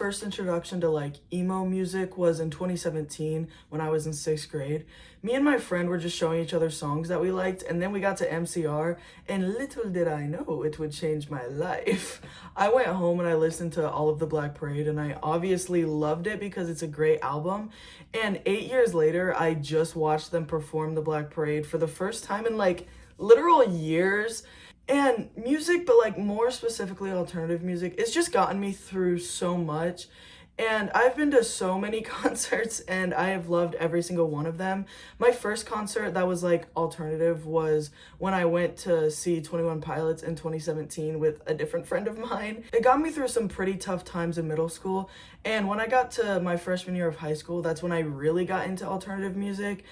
first introduction to like emo music was in 2017 when I was in 6th grade. Me and my friend were just showing each other songs that we liked, and then we got to MCR, and little did I know it would change my life. I went home and I listened to all of the Black Parade, and I obviously loved it because it's a great album. And 8 years later, I just watched them perform the Black Parade for the first time in like literal years. And music, but like more specifically alternative music, it's just gotten me through so much. And I've been to so many concerts and I have loved every single one of them. My first concert that was like alternative was when I went to see 21 Pilots in 2017 with a different friend of mine. It got me through some pretty tough times in middle school. And when I got to my freshman year of high school, that's when I really got into alternative music.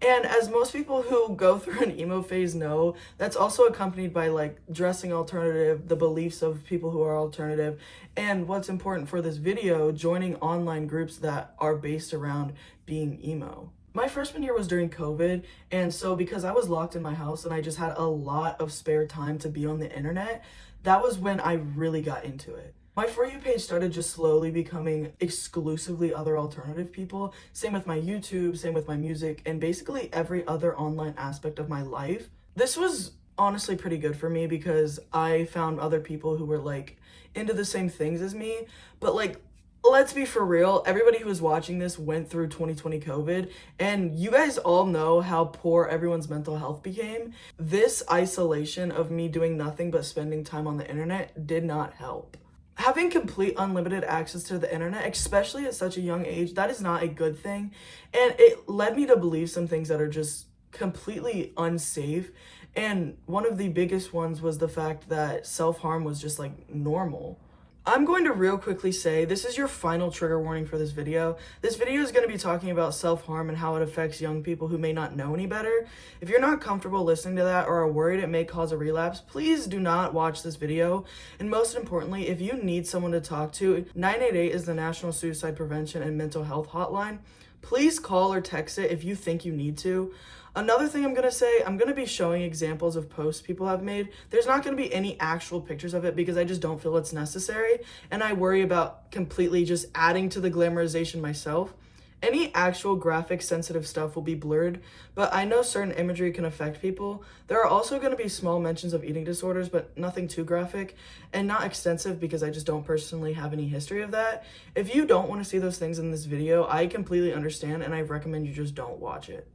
And as most people who go through an emo phase know, that's also accompanied by like dressing alternative, the beliefs of people who are alternative, and what's important for this video, joining online groups that are based around being emo. My freshman year was during COVID, and so because I was locked in my house and I just had a lot of spare time to be on the internet, that was when I really got into it. My For You page started just slowly becoming exclusively other alternative people. Same with my YouTube, same with my music, and basically every other online aspect of my life. This was honestly pretty good for me because I found other people who were like into the same things as me. But like, let's be for real, everybody who was watching this went through 2020 COVID, and you guys all know how poor everyone's mental health became. This isolation of me doing nothing but spending time on the internet did not help. Having complete unlimited access to the internet, especially at such a young age, that is not a good thing. And it led me to believe some things that are just completely unsafe. And one of the biggest ones was the fact that self-harm was just like normal. I'm going to real quickly say this is your final trigger warning for this video. This video is going to be talking about self-harm and how it affects young people who may not know any better. If you're not comfortable listening to that or are worried it may cause a relapse, please do not watch this video. And most importantly, if you need someone to talk to, 988 is the National Suicide Prevention and Mental Health Hotline. Please call or text it if you think you need to. Another thing I'm going to say, I'm going to be showing examples of posts people have made. There's not going to be any actual pictures of it because I just don't feel it's necessary, and I worry about completely just adding to the glamorization myself. Any actual graphic sensitive stuff will be blurred, but I know certain imagery can affect people. There are also going to be small mentions of eating disorders, but nothing too graphic and not extensive because I just don't personally have any history of that. If you don't want to see those things in this video, I completely understand and I recommend you just don't watch it.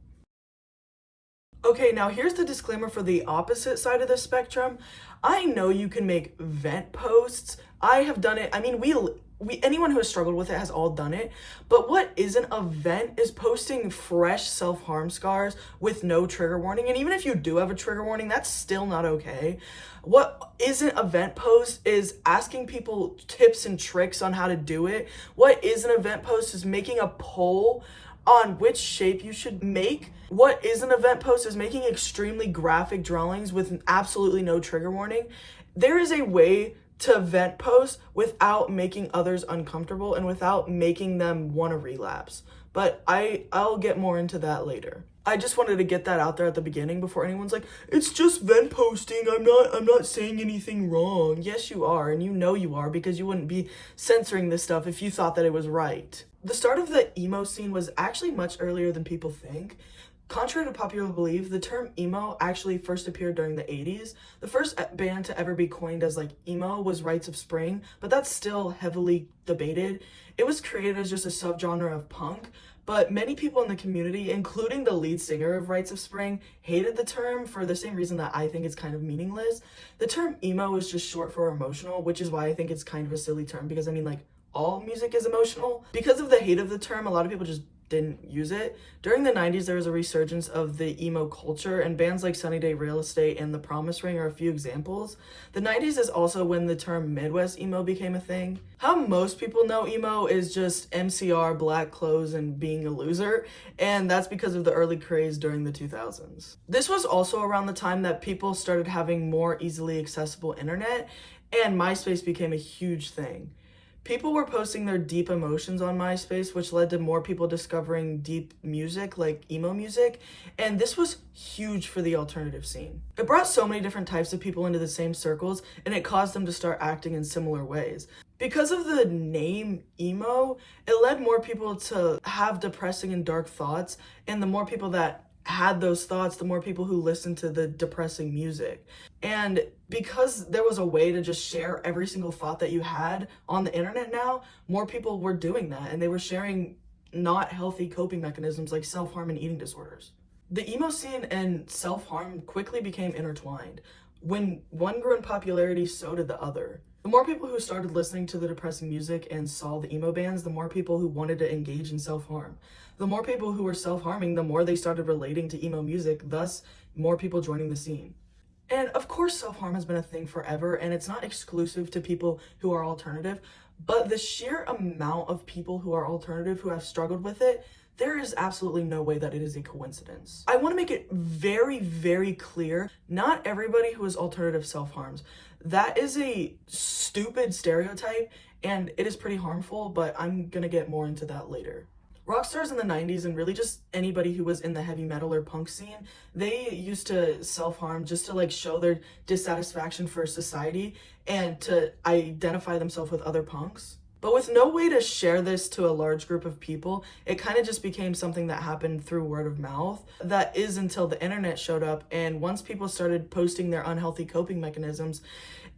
Okay, now here's the disclaimer for the opposite side of the spectrum. I know you can make vent posts. I have done it. I mean, we anyone who has struggled with it has all done it. But what isn't a vent is posting fresh self-harm scars with no trigger warning. And even if you do have a trigger warning, that's still not okay. What isn't a vent post is asking people tips and tricks on how to do it. What isn't a vent post is making a poll on which shape you should make. What is an event post is making extremely graphic drawings with absolutely no trigger warning. There is a way to vent post without making others uncomfortable and without making them want to relapse. But I'll get more into that later. I just wanted to get that out there at the beginning before anyone's like, it's just vent posting. I'm not saying anything wrong. Yes, you are, and you know you are because you wouldn't be censoring this stuff if you thought that it was right. The start of the emo scene was actually much earlier than people think. Contrary to popular belief, the term emo actually first appeared during the 80s. The first band to ever be coined as like emo was Rites of Spring, but that's still heavily debated. It was created as just a subgenre of punk, but many people in the community, including the lead singer of Rites of Spring, hated the term for the same reason that I think it's kind of meaningless. The term emo is just short for emotional, which is why I think it's kind of a silly term because I mean like all music is emotional. Because of the hate of the term, a lot of people just didn't use it. During the 90s, there was a resurgence of the emo culture, and bands like Sunny Day Real Estate and The Promise Ring are a few examples. The 90s is also when the term Midwest emo became a thing. How most people know emo is just MCR, black clothes, and being a loser, and that's because of the early craze during the 2000s. This was also around the time that people started having more easily accessible internet, and MySpace became a huge thing. People were posting their deep emotions on MySpace, which led to more people discovering deep music, like emo music, and this was huge for the alternative scene. It brought so many different types of people into the same circles, and it caused them to start acting in similar ways. Because of the name emo, it led more people to have depressing and dark thoughts, and the more people that had those thoughts, the more people who listened to the depressing music. And because there was a way to just share every single thought that you had on the internet now, more people were doing that, and they were sharing not healthy coping mechanisms like self-harm and eating disorders. The emo scene and self-harm quickly became intertwined. When one grew in popularity, so did the other. The more people who started listening to the depressing music and saw the emo bands, the more people who wanted to engage in self-harm. The more people who were self-harming, the more they started relating to emo music, thus more people joining the scene. And of course, self-harm has been a thing forever, and it's not exclusive to people who are alternative, but the sheer amount of people who are alternative who have struggled with it, there is absolutely no way that it is a coincidence. I want to make it very, very clear, not everybody who is alternative self-harms. That is a stupid stereotype, and it is pretty harmful, but I'm gonna get more into that later. Rock stars in the 90s, and really just anybody who was in the heavy metal or punk scene, they used to self-harm just to like show their dissatisfaction for society and to identify themselves with other punks. But with no way to share this to a large group of people, it kind of just became something that happened through word of mouth. That is until the internet showed up, and once people started posting their unhealthy coping mechanisms,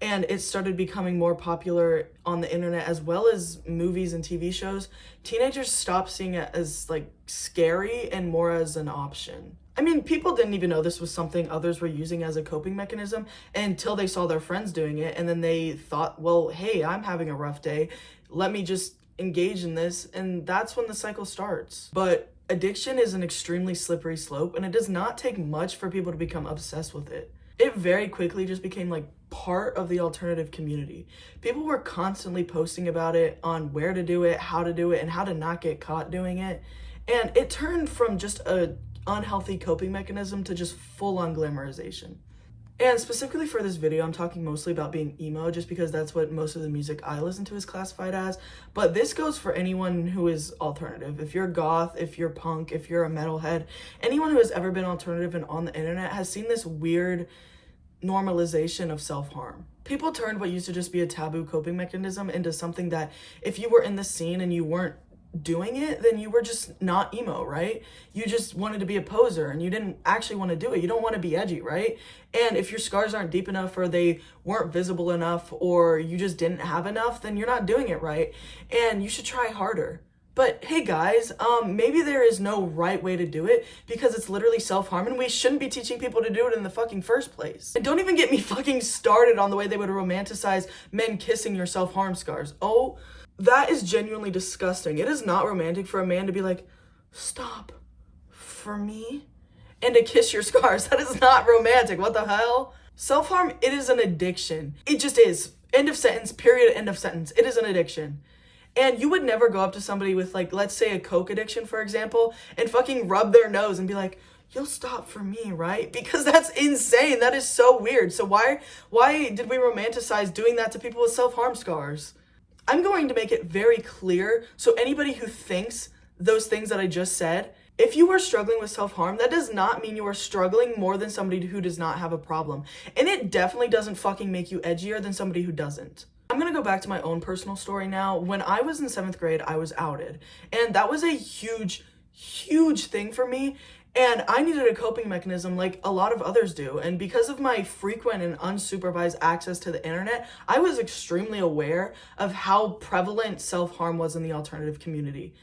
and it started becoming more popular on the internet as well as movies and TV shows, teenagers stopped seeing it as like scary and more as an option. I mean, people didn't even know this was something others were using as a coping mechanism until they saw their friends doing it, and then they thought, well, hey, I'm having a rough day. Let me just engage in this, and that's when the cycle starts. But addiction is an extremely slippery slope, and it does not take much for people to become obsessed with it. It very quickly just became like part of the alternative community. People were constantly posting about it on where to do it, how to do it, and how to not get caught doing it. And it turned from just a unhealthy coping mechanism to just full-on glamorization. And specifically for this video, I'm talking mostly about being emo, just because that's what most of the music I listen to is classified as. But this goes for anyone who is alternative. If you're goth, if you're punk, if you're a metalhead, anyone who has ever been alternative and on the internet has seen this weird normalization of self-harm. People turned what used to just be a taboo coping mechanism into something that if you were in the scene and you weren't doing it, then you were just not emo, right? You just wanted to be a poser and you didn't actually want to do it. You don't want to be edgy, right? And if your scars aren't deep enough or they weren't visible enough or you just didn't have enough, then you're not doing it right. And you should try harder. But hey guys, maybe there is no right way to do it because it's literally self-harm and we shouldn't be teaching people to do it in the fucking first place. And don't even get me fucking started on the way they would romanticize men kissing your self-harm scars. Oh, that is genuinely disgusting. It is not romantic for a man to be like, stop for me, and to kiss your scars. That is not romantic. What the hell? Self-harm, it is an addiction. It just is. End of sentence, period, end of sentence. It is an addiction. And you would never go up to somebody with like, let's say a coke addiction, for example, and fucking rub their nose and be like, you'll stop for me, right? Because that's insane. That is so weird. So why did we romanticize doing that to people with self-harm scars? I'm going to make it very clear, so anybody who thinks those things that I just said, if you are struggling with self-harm, that does not mean you are struggling more than somebody who does not have a problem. And it definitely doesn't fucking make you edgier than somebody who doesn't. I'm gonna go back to my own personal story now. When I was in 7th grade, I was outed. And that was a huge, huge thing for me. And I needed a coping mechanism like a lot of others do. And because of my frequent and unsupervised access to the internet, I was extremely aware of how prevalent self-harm was in the alternative community.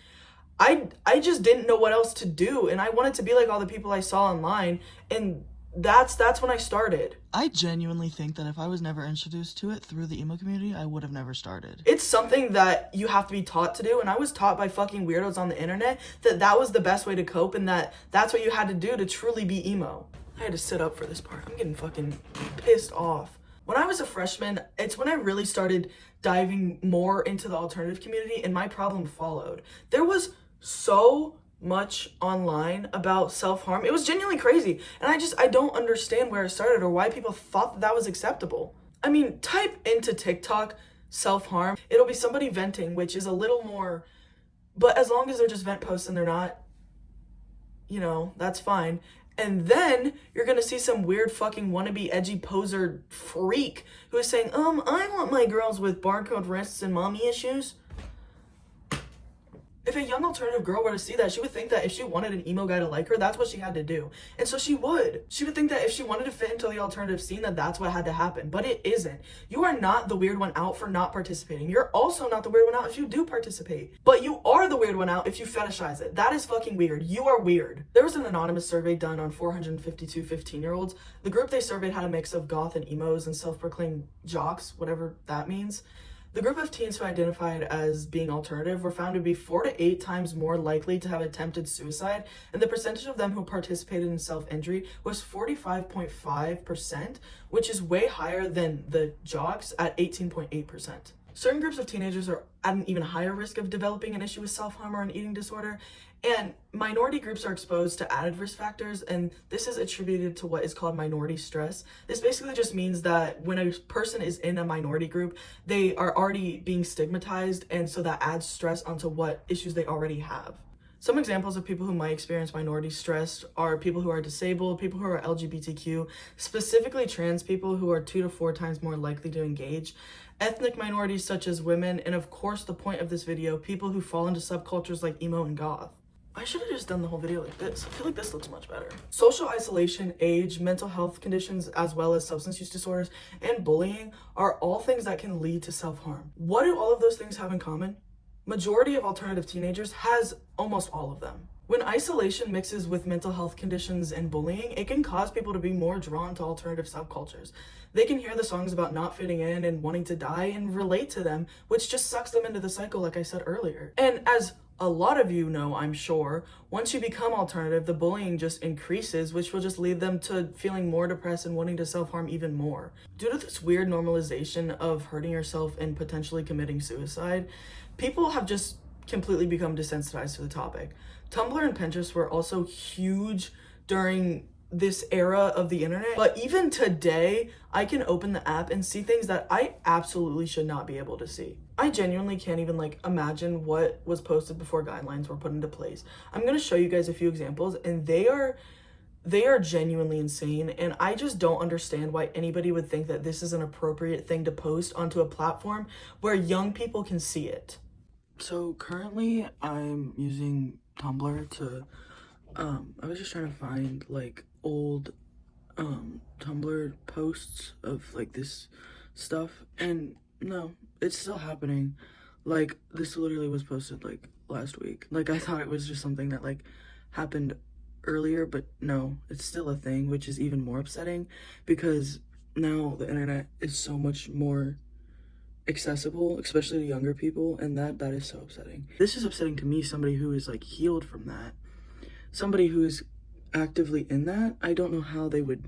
I just didn't know what else to do, and I wanted to be like all the people I saw online, and that's when I started. I genuinely think that if I was never introduced to it through the emo community, I would have never started. It's something that you have to be taught to do, and I was taught by fucking weirdos on the internet that was the best way to cope, and that's what you had to do to truly be emo. I had to sit up for this part. I'm getting fucking pissed off. When I was a freshman, it's when I really started diving more into the alternative community, and my problem followed. There was so much online about self-harm. It was genuinely crazy, and I don't understand where it started or why people thought that was acceptable. I mean, type into TikTok self-harm, it'll be somebody venting, which is a little more, but as long as they're just vent posts and they're not, that's fine. And then you're gonna see some weird fucking wannabe edgy poser freak who is saying, I want my girls with barcode wrists and mommy issues. If a young alternative girl were to see that, she would think that if she wanted an emo guy to like her, that's what she had to do. And so she would. She would think that if she wanted to fit into the alternative scene, that that's what had to happen. But it isn't. You are not the weird one out for not participating. You're also not the weird one out if you do participate. But you are the weird one out if you fetishize it. That is fucking weird. You are weird. There was an anonymous survey done on 452 15-year-olds. The group they surveyed had a mix of goth and emos and self-proclaimed jocks, whatever that means. The group of teens who identified as being alternative were found to be 4 to 8 times more likely to have attempted suicide, and the percentage of them who participated in self-injury was 45.5%, which is way higher than the jocks at 18.8%. Certain groups of teenagers are at an even higher risk of developing an issue with self-harm or an eating disorder, and minority groups are exposed to added risk factors, and this is attributed to what is called minority stress. This basically just means that when a person is in a minority group, they are already being stigmatized, and so that adds stress onto what issues they already have. Some examples of people who might experience minority stress are people who are disabled, people who are LGBTQ, specifically trans people who are 2 to 4 times more likely to engage, ethnic minorities such as women, and of course the point of this video, people who fall into subcultures like emo and goth. I should have just done the whole video like this. I feel like this looks much better. Social isolation, age, mental health conditions, as well as substance use disorders, and bullying are all things that can lead to self-harm. What do all of those things have in common? Majority of alternative teenagers has almost all of them. When isolation mixes with mental health conditions and bullying, it can cause people to be more drawn to alternative subcultures. They can hear the songs about not fitting in and wanting to die and relate to them, which just sucks them into the cycle like I said earlier. And as a lot of you know, I'm sure, once you become alternative, the bullying just increases, which will just lead them to feeling more depressed and wanting to self-harm even more. Due to this weird normalization of hurting yourself and potentially committing suicide, people have just completely become desensitized to the topic. Tumblr and Pinterest were also huge during this era of the internet, but even today, I can open the app and see things that I absolutely should not be able to see. I genuinely can't even imagine what was posted before guidelines were put into place. I'm gonna show you guys a few examples, and they are genuinely insane, and I just don't understand why anybody would think that this is an appropriate thing to post onto a platform where young people can see it. So currently I'm using Tumblr to, I was just trying to find old Tumblr posts of this stuff, and no, it's still happening. This literally was posted last week. I thought it was just something that happened earlier, but no, it's still a thing, which is even more upsetting because now the internet is so much more accessible, especially to younger people, and that is so upsetting. This is upsetting to me, somebody who is healed from that, somebody who is actively in that. I don't know how they would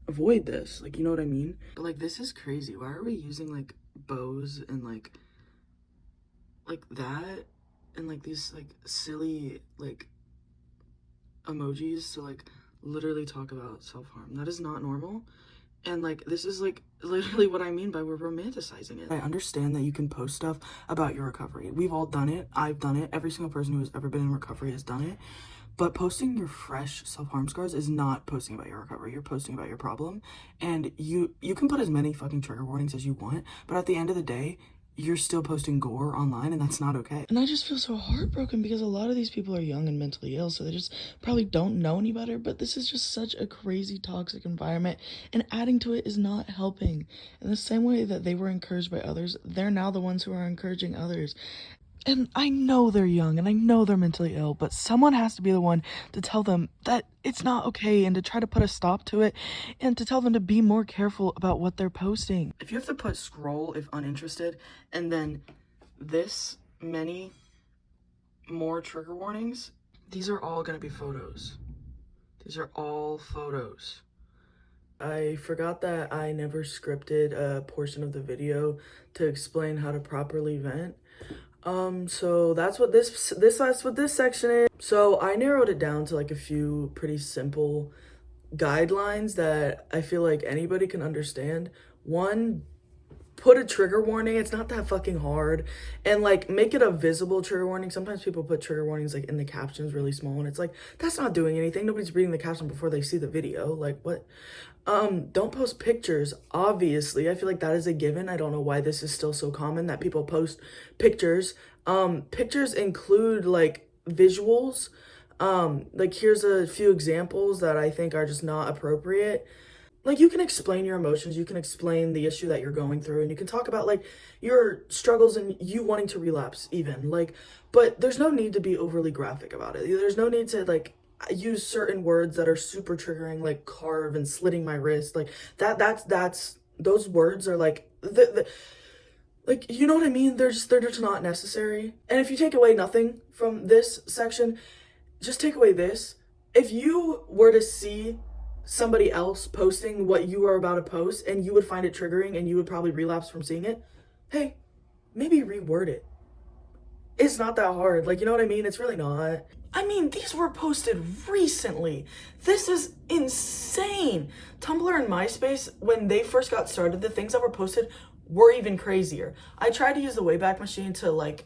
avoid this, you know what I mean? But this is crazy. Why are we using bows and that and these silly emojis to literally talk about self-harm? That is not normal. And this is literally what I mean by we're romanticizing it. I understand that you can post stuff about your recovery. We've all done it. I've done it. Every single person who has ever been in recovery has done it. But posting your fresh self-harm scars is not posting about your recovery. You're posting about your problem. And you can put as many fucking trigger warnings as you want, but at the end of the day, you're still posting gore online, and that's not okay. And I just feel so heartbroken because a lot of these people are young and mentally ill, so they just probably don't know any better, but this is just such a crazy toxic environment, and adding to it is not helping. In the same way that they were encouraged by others, they're now the ones who are encouraging others. And I know they're young and I know they're mentally ill, but someone has to be the one to tell them that it's not okay and to try to put a stop to it and to tell them to be more careful about what they're posting. If you have to put scroll if uninterested and then this many more trigger warnings, these are all going to be photos. These are all photos. I forgot that I never scripted a portion of the video to explain how to properly vent. So that's what this section is. So I narrowed it down to a few pretty simple guidelines that I feel like anybody can understand. One, put a trigger warning. It's not that fucking hard. And like make it a visible trigger warning. Sometimes people put trigger warnings like in the captions really small, and it's like, that's not doing anything. Nobody's reading the caption before they see the video. Like, what? Don't post pictures. Obviously, I feel like that is a given. I don't know why this is still so common that people post pictures. Pictures include like visuals. Like here's a few examples that I think are just not appropriate. Like, you can explain your emotions, you can explain the issue that you're going through, and you can talk about like your struggles and you wanting to relapse even, like, but there's no need to be overly graphic about it. There's no need to like use certain words that are super triggering, like carve and slitting my wrist, like that's those words are like like, you know what I mean? They're just not necessary. And if you take away nothing from this section, just take away this. If you were to see somebody else posting what you are about to post and you would find it triggering and you would probably relapse from seeing it, hey, maybe reword it. It's not that hard. Like, you know what I mean? It's really not. I mean, these were posted recently. This is insane. Tumblr and MySpace, when they first got started, the things that were posted were even crazier. I tried to use the Wayback Machine to like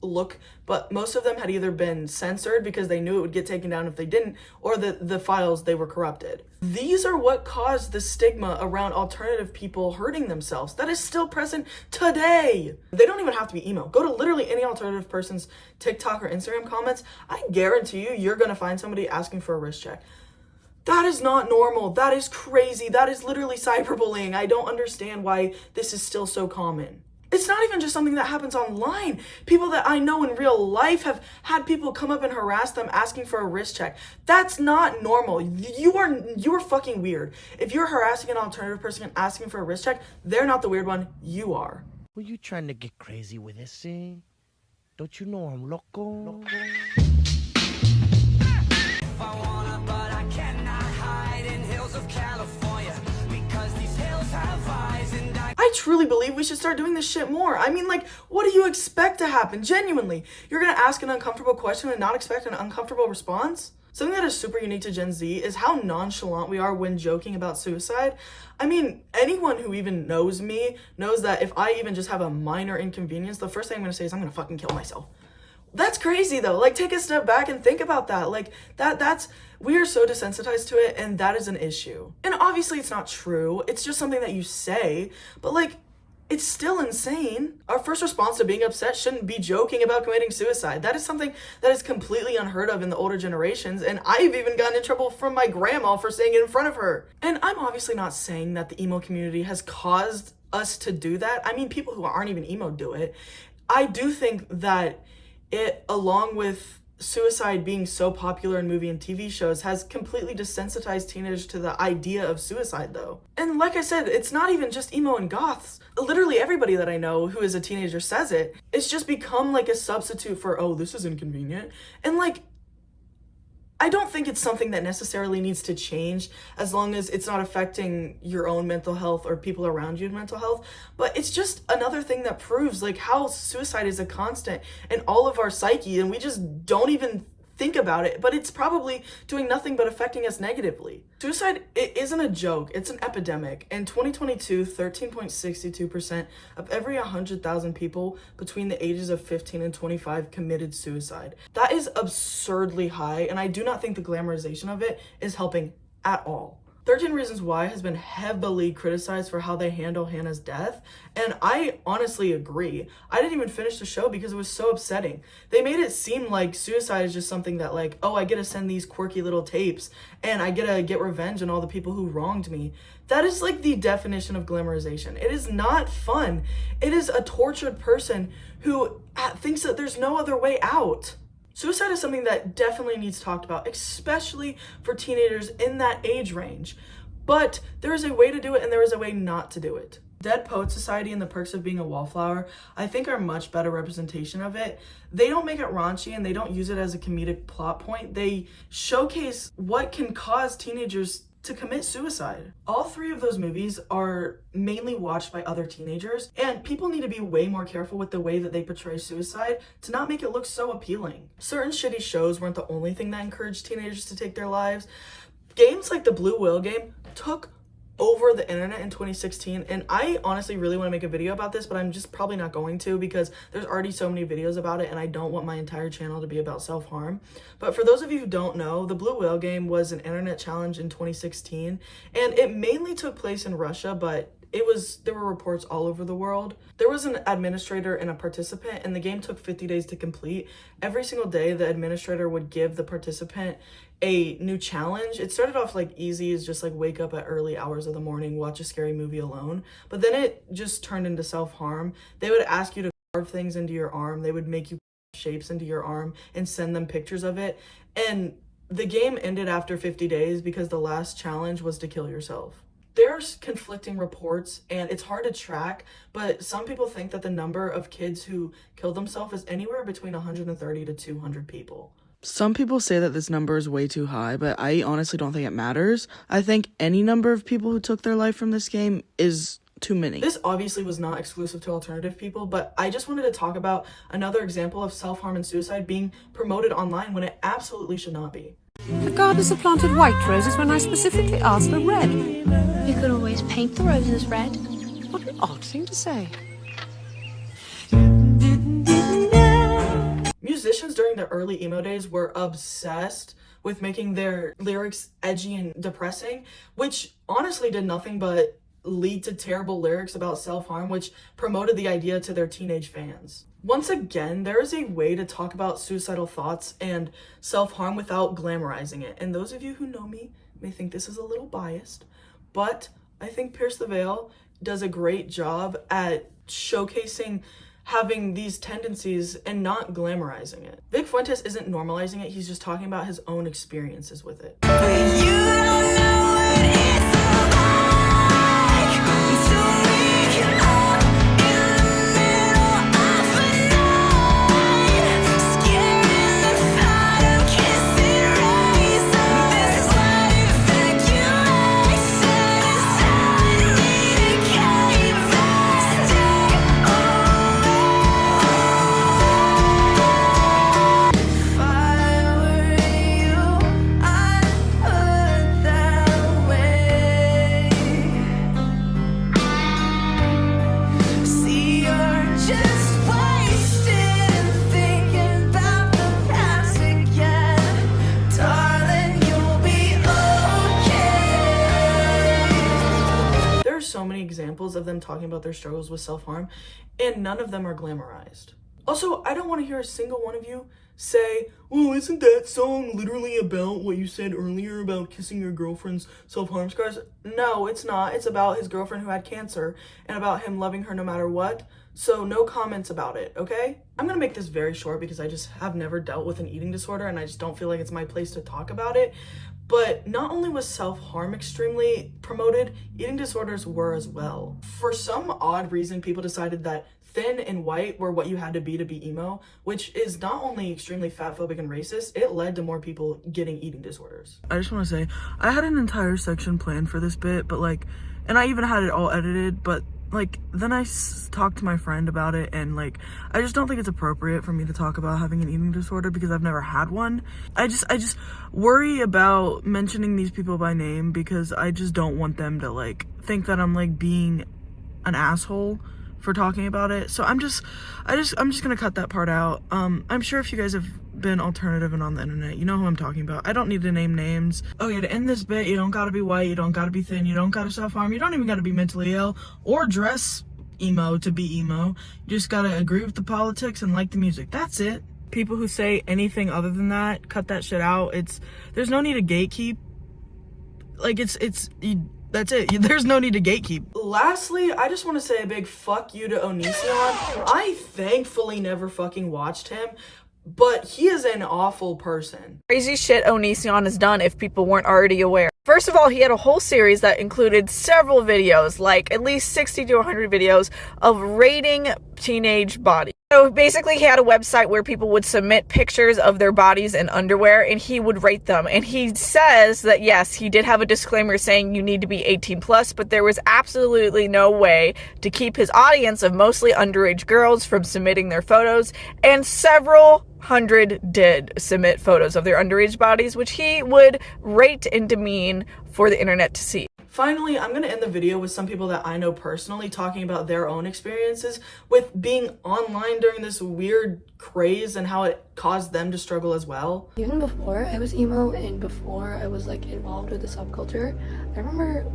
look, but most of them had either been censored because they knew it would get taken down if they didn't, or the files, they were corrupted. These are what caused the stigma around alternative people hurting themselves that is still present today. They don't even have to be emo. Go to literally any alternative person's TikTok or Instagram comments. I guarantee you're gonna find somebody asking for a wrist check. That is not normal. That is crazy. That is literally cyberbullying. I don't understand why this is still so common. It's not even just something that happens online. People that I know in real life have had people come up and harass them asking for a wrist check. That's not normal. You are fucking weird. If you're harassing an alternative person and asking for a wrist check, they're not the weird one. You are. Were you trying to get crazy with this thing? Don't you know I'm loco? I truly believe we should start doing this shit more. I mean, like, what do you expect to happen? Genuinely, you're gonna ask an uncomfortable question and not expect an uncomfortable response? Something that is super unique to Gen Z is how nonchalant we are when joking about suicide. I mean, anyone who even knows me knows that if I even just have a minor inconvenience, the first thing I'm gonna say is I'm gonna fucking kill myself. That's crazy though. Like, take a step back and think about that. Like, that's we are so desensitized to it, and that is an issue. And obviously it's not true. It's just something that you say, but like, it's still insane. Our first response to being upset shouldn't be joking about committing suicide. That is something that is completely unheard of in the older generations, and I've even gotten in trouble from my grandma for saying it in front of her. And I'm obviously not saying that the emo community has caused us to do that. I mean, people who aren't even emo do it. I do think that it, along with suicide being so popular in movie and TV shows, has completely desensitized teenagers to the idea of suicide though. And like I said, it's not even just emo and goths. Literally everybody that I know who is a teenager says it. It's just become like a substitute for, oh, this is inconvenient. And like, I don't think it's something that necessarily needs to change as long as it's not affecting your own mental health or people around you's mental health. But it's just another thing that proves like how suicide is a constant in all of our psyche, and we just don't even think about it, but it's probably doing nothing but affecting us negatively. Suicide, it isn't a joke, it's an epidemic. In 2022, 13.62% of every 100,000 people between the ages of 15 and 25 committed suicide. That is absurdly high, and I do not think the glamorization of it is helping at all. 13 Reasons Why has been heavily criticized for how they handle Hannah's death, and I honestly agree. I didn't even finish the show because it was so upsetting. They made it seem like suicide is just something that like, oh, I get to send these quirky little tapes and I get to get revenge on all the people who wronged me. That is like the definition of glamorization. It is not fun. It is a tortured person who thinks that there's no other way out. Suicide is something that definitely needs talked about, especially for teenagers in that age range. But there is a way to do it and there is a way not to do it. Dead Poet Society and The Perks of Being a Wallflower, I think, are much better representation of it. They don't make it raunchy and they don't use it as a comedic plot point. They showcase what can cause teenagers to commit suicide. All three of those movies are mainly watched by other teenagers, and people need to be way more careful with the way that they portray suicide to not make it look so appealing. Certain shitty shows weren't the only thing that encouraged teenagers to take their lives. Games like the Blue Whale game took over the internet in 2016, and I honestly really want to make a video about this, but I'm just probably not going to because there's already so many videos about it and I don't want my entire channel to be about self-harm. But for those of you who don't know, the Blue Whale game was an internet challenge in 2016, and it mainly took place in Russia, but there were reports all over the world. There was an administrator and a participant, and the game took 50 days to complete. Every single day, the administrator would give the participant a new challenge. It started off like easy as just like wake up at early hours of the morning, watch a scary movie alone. But then it just turned into self-harm. They would ask you to carve things into your arm. They would make you shapes into your arm and send them pictures of it. And the game ended after 50 days because the last challenge was to kill yourself. There's conflicting reports and it's hard to track, but some people think that the number of kids who kill themselves is anywhere between 130 to 200 people. Some people say that this number is way too high, but I honestly don't think it matters. I think any number of people who took their life from this game is too many. This obviously was not exclusive to alternative people, but I just wanted to talk about another example of self-harm and suicide being promoted online when it absolutely should not be. The gardeners have planted white roses when I specifically asked for red. You could always paint the roses red. What an odd thing to say. Musicians during the early emo days were obsessed with making their lyrics edgy and depressing, which honestly did nothing but lead to terrible lyrics about self-harm, which promoted the idea to their teenage fans. Once again, there is a way to talk about suicidal thoughts and self-harm without glamorizing it. And those of you who know me may think this is a little biased, but I think Pierce the Veil does a great job at showcasing having these tendencies and not glamorizing it. Vic Fuentes isn't normalizing it, he's just talking about his own experiences with it. So many examples of them talking about their struggles with self-harm, and none of them are glamorized. Also, I don't want to hear a single one of you say, well, isn't that song literally about what you said earlier about kissing your girlfriend's self-harm scars? No, it's not. It's about his girlfriend who had cancer and about him loving her no matter what. So no comments about it, okay? I'm gonna make this very short because I just have never dealt with an eating disorder and I just don't feel like it's my place to talk about it. But not only was self-harm extremely promoted, eating disorders were as well. For some odd reason, people decided that thin and white were what you had to be emo, which is not only extremely fatphobic and racist, it led to more people getting eating disorders. I just want to say, I had an entire section planned for this bit, but and I even had it all edited, but then I talked to my friend about it, and I just don't think it's appropriate for me to talk about having an eating disorder because I've never had one. I just worry about mentioning these people by name because I just don't want them to think that I'm being an asshole for talking about it. So I'm just gonna cut that part out. I'm sure if you guys have been alternative and on the internet, you know who I'm talking about. I don't need to name names. Okay, to end this bit, you don't gotta be white, you don't gotta be thin, you don't gotta self-harm, you don't even gotta be mentally ill or dress emo to be emo. You just gotta agree with the politics and like the music. That's it. People who say anything other than that, cut that shit out. There's no need to gatekeep. That's it. There's no need to gatekeep. Lastly, I just want to say a big fuck you to Onision. I thankfully never fucking watched him, but he is an awful person. Crazy shit Onision has done if people weren't already aware. First of all, he had a whole series that included several videos, at least 60 to 100 videos of rating teenage bodies. So basically he had a website where people would submit pictures of their bodies in underwear and he would rate them. And he says that yes, he did have a disclaimer saying you need to be 18 plus, but there was absolutely no way to keep his audience of mostly underage girls from submitting their photos. And several 100 did submit photos of their underage bodies, which he would rate and demean for the internet to see. Finally, I'm going to end the video with some people that I know personally talking about their own experiences with being online during this weird craze and how it caused them to struggle as well. Even before I was emo and before I was like involved with the subculture, I remember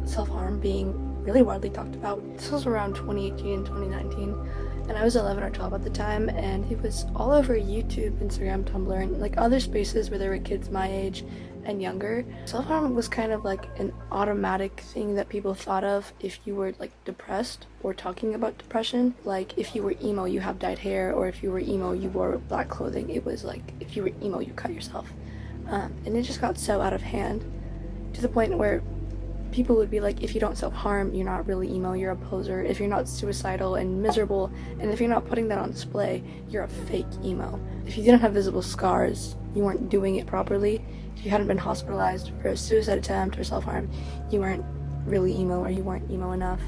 self-harm being really widely talked about. This was around 2018 and 2019, and I was 11 or 12 at the time, and it was all over YouTube, Instagram, Tumblr, and like other spaces where there were kids my age and younger. Self-harm was kind of like an automatic thing that people thought of if you were like depressed or talking about depression. Like if you were emo, you have dyed hair, or if you were emo, you wore black clothing. It was like if you were emo, you cut yourself. And it just got so out of hand to the point where people would be like, if you don't self-harm, you're not really emo, you're a poser. If you're not suicidal and miserable, and if you're not putting that on display, you're a fake emo. If you didn't have visible scars, you weren't doing it properly. If you hadn't been hospitalized for a suicide attempt or self-harm, you weren't really emo, or you weren't emo enough.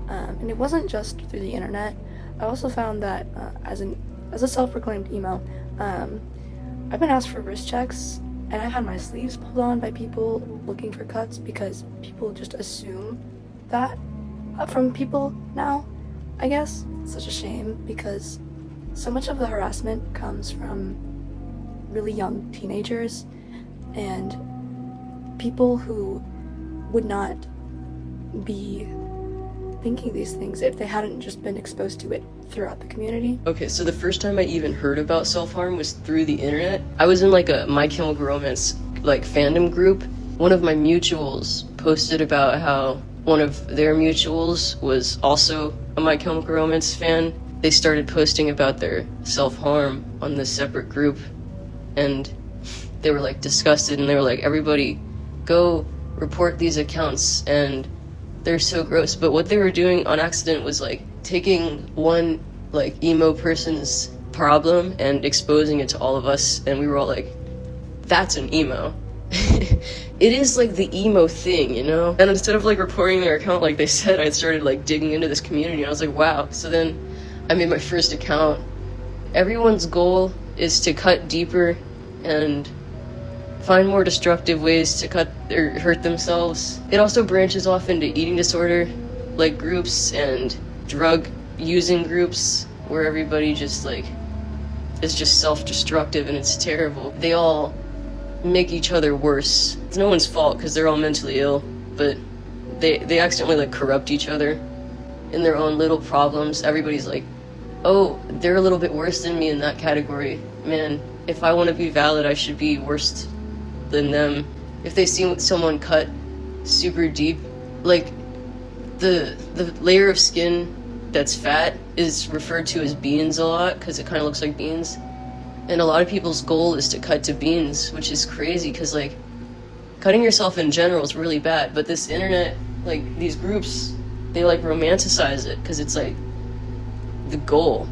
And it wasn't just through the internet. I also found that as a self-proclaimed emo, I've been asked for wrist checks, and I've had my sleeves pulled on by people looking for cuts because people just assume that from people now, I guess. It's such a shame because so much of the harassment comes from really young teenagers and people who would not be thinking these things if they hadn't just been exposed to it throughout the community. Okay, so the first time I even heard about self-harm was through the internet. I was in like a My Chemical Romance like fandom group. One of my mutuals posted about how one of their mutuals was also a My Chemical Romance fan. They started posting about their self-harm on this separate group, and they were like disgusted, and they were like, everybody go report these accounts, and they're so gross. But what they were doing on accident was like taking one like emo person's problem and exposing it to all of us, and we were all like, that's an emo. It is like the emo thing, you know? And instead of like reporting their account like they said, I started like digging into this community, and I was like, wow. So then I made my first account. Everyone's goal is to cut deeper and find more destructive ways to cut or hurt themselves. It also branches off into eating disorder like groups and drug using groups where everybody just like is just self-destructive, and it's terrible. They all make each other worse. It's no one's fault because they're all mentally ill, but they accidentally like corrupt each other in their own little problems. Everybody's like, oh, they're a little bit worse than me in that category. Man, if I want to be valid, I should be worse than them. If they see someone cut super deep, like the layer of skin that's fat is referred to as beans a lot because it kind of looks like beans. And a lot of people's goal is to cut to beans, which is crazy because like cutting yourself in general is really bad, but this internet, like these groups, they like romanticize it because it's like the goal.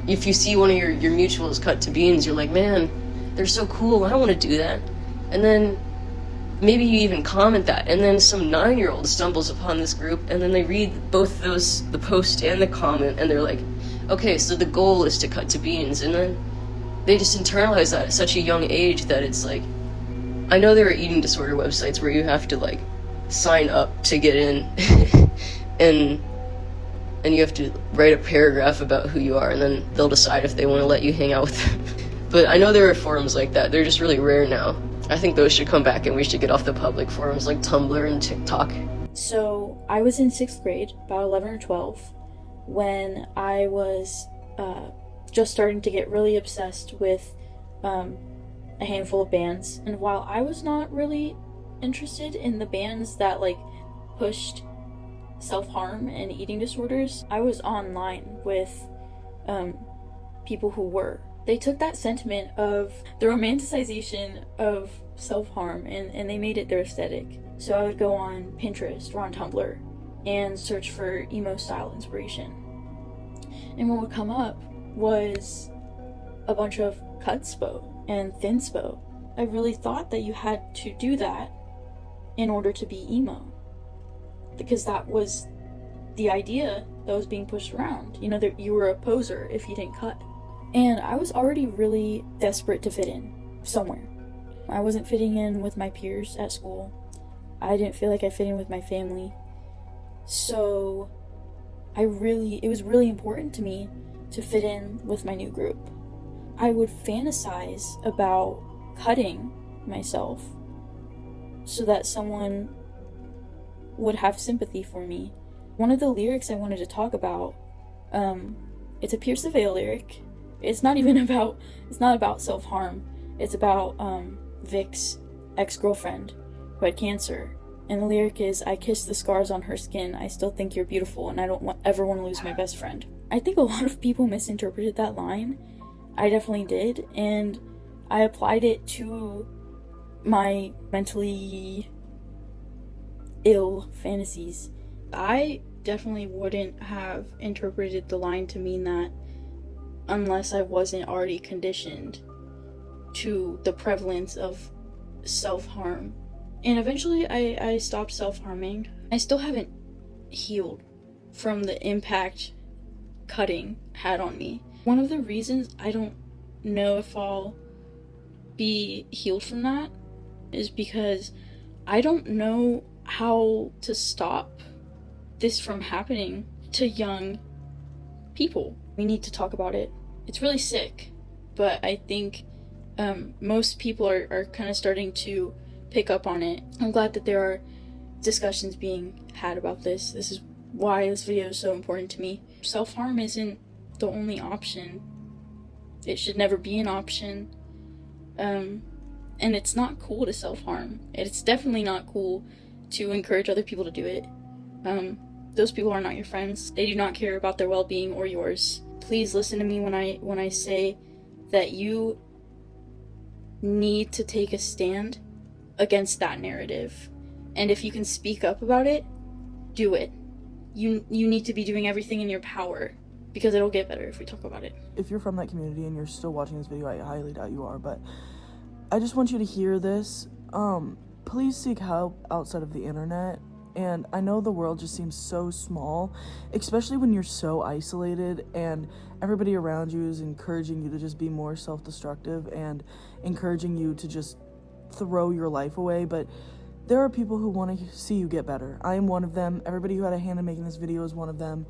If you see one of your mutuals cut to beans, you're like, man, they're so cool, I don't want to do that. And then maybe you even comment that, and then some 9-year-old stumbles upon this group, and then they read both those, the post and the comment, and they're like, okay, so the goal is to cut to beans. And then they just internalize that at such a young age that it's like, I know there are eating disorder websites where you have to like sign up to get in and you have to write a paragraph about who you are, and then they'll decide if they want to let you hang out with them. But I know there are forums like that. They're just really rare now. I think those should come back, and we should get off the public forums like Tumblr and TikTok. So I was in 6th grade, about 11 or 12, when I was just starting to get really obsessed with a handful of bands. And while I was not really interested in the bands that like pushed self-harm and eating disorders, I was online with people who were. They took that sentiment of the romanticization of self-harm and they made it their aesthetic. So I would go on Pinterest or on Tumblr and search for emo style inspiration. And what would come up was a bunch of cutspo and thinspo. I really thought that you had to do that in order to be emo, because that was the idea that was being pushed around. You know, that you were a poser if you didn't cut. And I was already really desperate to fit in somewhere. I wasn't fitting in with my peers at school. I didn't feel like I fit in with my family. So it was really important to me to fit in with my new group. I would fantasize about cutting myself so that someone would have sympathy for me. One of the lyrics I wanted to talk about, it's a Pierce the Veil lyric. It's not about self-harm. It's about Vic's ex-girlfriend who had cancer. And the lyric is, I kiss the scars on her skin, I still think you're beautiful, and I don't ever want to lose my best friend. I think a lot of people misinterpreted that line. I definitely did, and I applied it to my mentally ill fantasies. I definitely wouldn't have interpreted the line to mean that unless I wasn't already conditioned to the prevalence of self-harm. And eventually I stopped self-harming. I still haven't healed from the impact cutting had on me. One of the reasons I don't know if I'll be healed from that is because I don't know how to stop this from happening to young people. We need to talk about it. It's really sick, but I think most people are kind of starting to pick up on it. I'm glad that there are discussions being had about this. This is why this video is so important to me. Self-harm isn't the only option. It should never be an option. And it's not cool to self-harm. It's definitely not cool to encourage other people to do it. Those people are not your friends. They do not care about their well-being or yours. Please listen to me when I say that you need to take a stand against that narrative. And if you can speak up about it, do it. You need to be doing everything in your power, because it'll get better if we talk about it. If you're from that community and you're still watching this video, I highly doubt you are, but I just want you to hear this. Please seek help outside of the internet. And I know the world just seems so small, especially when you're so isolated and everybody around you is encouraging you to just be more self-destructive and encouraging you to just throw your life away. But there are people who want to see you get better. I am one of them. Everybody who had a hand in making this video is one of them.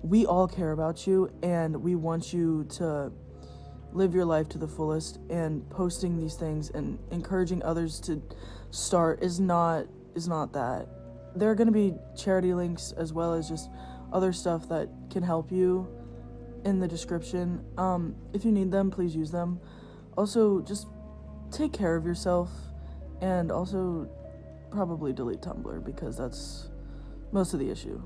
We all care about you, and we want you to live your life to the fullest, and posting these things and encouraging others to start is not that. There are going to be charity links as well as just other stuff that can help you in the description. If you need them, please use them. Also, just take care of yourself, and also probably delete Tumblr, because that's most of the issue.